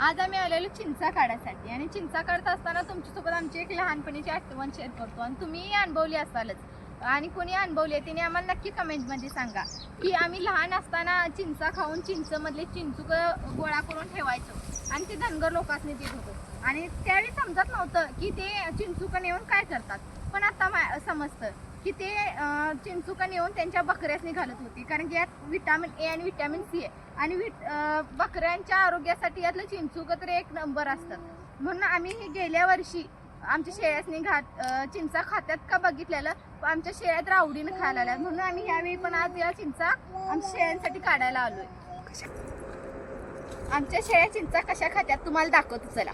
आज आम्ही आलेलो चिंचा काढायसाठी आणि चिंचा काढत असताना तुमच्यासोबत आमची एक लहानपणीची आठवण शेअर करतो आणि तुम्ही अनुभवली असालच आणि कोणी अनुभवली आहे तिने आम्हाला नक्की कमेंटमध्ये सांगा की आम्ही लहान असताना चिंचा खाऊन चिंचमधले चिंचुक गोळा करून ठेवायचो आणि ते धनगर लोकांनी देत होतो आणि त्यावेळी समजत नव्हतं की ते चिंचुक नेऊन काय करतात. पण आता समजतं की ते चिंचुका नेऊन त्यांच्या बकऱ्यासनी घालत होती कारण की यात विटॅमिन ए आणि विटॅमिन सी आहे आणि बकऱ्यांच्या आरोग्यासाठी यातलं चिंचुका तर एक नंबर असतं. म्हणून आम्ही हे गेल्या वर्षी आमच्या शेळ्यासनी चिंचा खात्यात का बघितलेलं, आमच्या शेळ्यात आवडीनं खायला आल्या म्हणून आम्ही यावेळी पण आज या चिंचा आमच्या शेळ्यांसाठी काढायला आलोय. आमच्या शेळ्या चिंचा कशा खात्यात तुम्हाला दाखवतो चला.